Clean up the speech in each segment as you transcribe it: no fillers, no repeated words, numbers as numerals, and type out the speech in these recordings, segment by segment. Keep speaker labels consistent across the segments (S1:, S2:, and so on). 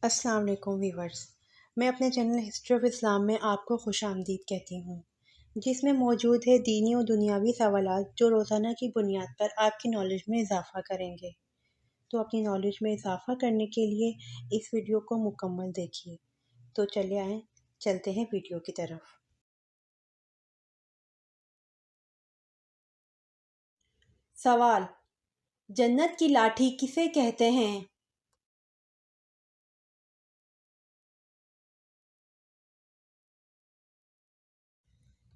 S1: السلام علیکم ویورز، میں اپنے چینل ہسٹری آف اسلام میں آپ کو خوش آمدید کہتی ہوں، جس میں موجود ہے دینی و دنیاوی سوالات جو روزانہ کی بنیاد پر آپ کی نالج میں اضافہ کریں گے۔ تو اپنی نالج میں اضافہ کرنے کے لیے اس ویڈیو کو مکمل دیکھیے۔ تو چلے آئیں، چلتے ہیں ویڈیو کی طرف۔ سوال: جنت کی لاٹھی کسے کہتے ہیں؟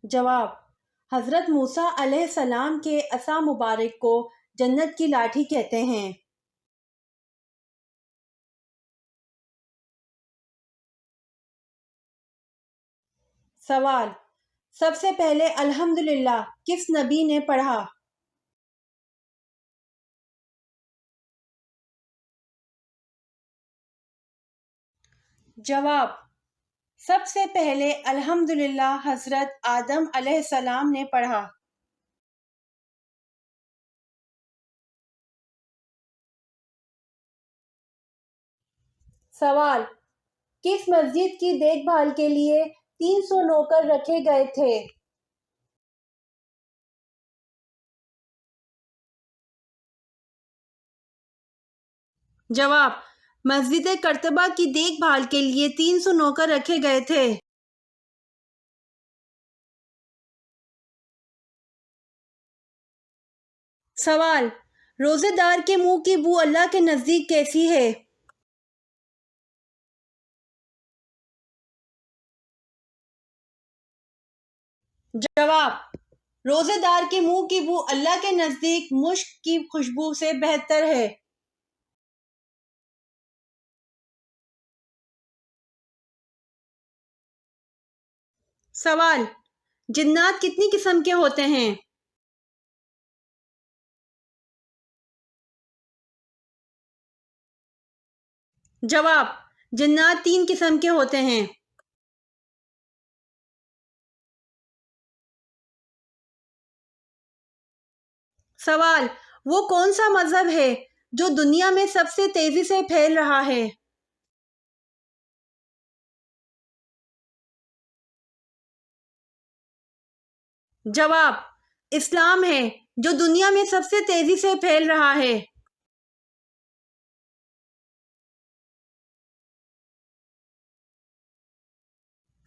S1: جواب: حضرت موسیٰ علیہ السلام کے عصا مبارک کو جنت کی لاٹھی کہتے ہیں۔ سوال: سب سے پہلے الحمدللہ کس نبی نے پڑھا؟ جواب: سب سے پہلے الحمدللہ حضرت آدم علیہ السلام نے پڑھا۔ سوال: کس مسجد کی دیکھ بھال کے لیے 300 نوکر رکھے گئے تھے؟ جواب: مسجد قرطبہ کی دیکھ بھال کے لیے 300 نوکر رکھے گئے تھے۔ سوال: روزے دار کے منہ کی بو اللہ کے نزدیک کیسی ہے؟ جواب: روزے دار کے منہ کی بو اللہ کے نزدیک مشک کی خوشبو سے بہتر ہے۔ سوال: جنات کتنی قسم کے ہوتے ہیں؟ جواب: جنات 3 قسم کے ہوتے ہیں۔ سوال: وہ کون سا مذہب ہے جو دنیا میں سب سے تیزی سے پھیل رہا ہے؟ جواب: اسلام ہے جو دنیا میں سب سے تیزی سے پھیل رہا ہے۔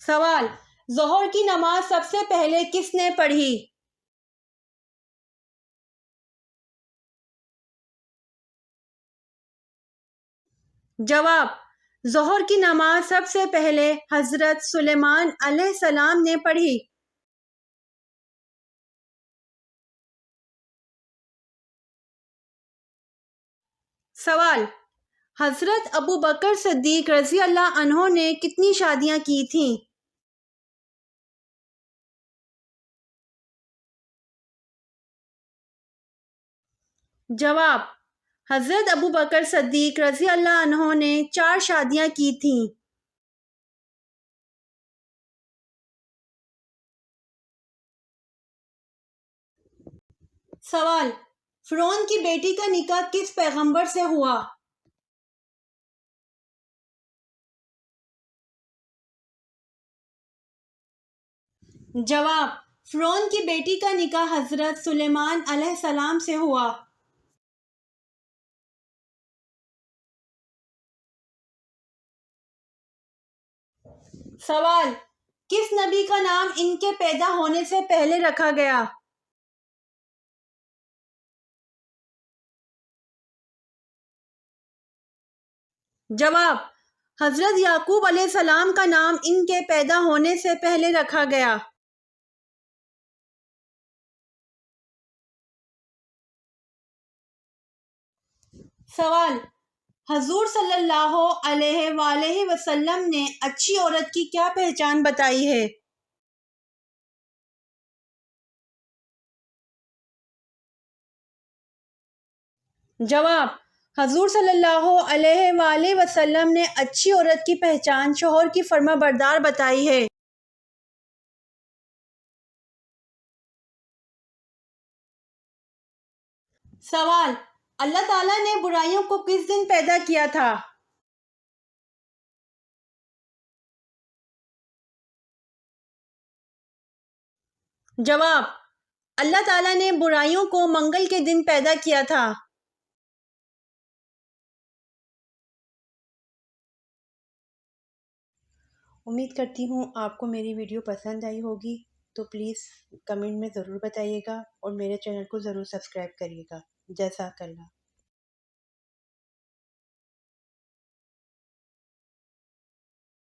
S1: سوال: ظہر کی نماز سب سے پہلے کس نے پڑھی؟ جواب: ظہر کی نماز سب سے پہلے حضرت سلیمان علیہ السلام نے پڑھی۔ سوال: حضرت ابوبکر صدیق رضی اللہ عنہ نے کتنی شادیاں کی تھیں؟ جواب: حضرت ابوبکر صدیق رضی اللہ عنہ نے 4 شادیاں کی تھیں۔ سوال: فرعون کی بیٹی کا نکاح کس پیغمبر سے ہوا؟ جواب: فرعون کی بیٹی کا نکاح حضرت سلیمان علیہ السلام سے ہوا۔ سوال: کس نبی کا نام ان کے پیدا ہونے سے پہلے رکھا گیا؟ جواب: حضرت یعقوب علیہ السلام کا نام ان کے پیدا ہونے سے پہلے رکھا گیا۔ سوال: حضور صلی اللہ علیہ وآلہ وسلم نے اچھی عورت کی کیا پہچان بتائی ہے؟ جواب: حضور صلی اللہ علیہ وآلہ وسلم نے اچھی عورت کی پہچان شوہر کی فرما بردار بتائی ہے۔ سوال: اللہ تعالیٰ نے برائیوں کو کس دن پیدا کیا تھا؟ جواب: اللہ تعالیٰ نے برائیوں کو منگل کے دن پیدا کیا تھا۔ امید کرتی ہوں آپ کو میری ویڈیو پسند آئی ہوگی، تو پلیز کمنٹ میں ضرور بتائیے گا اور میرے چینل کو ضرور سبسکرائب کریے گا۔ جزاک اللہ۔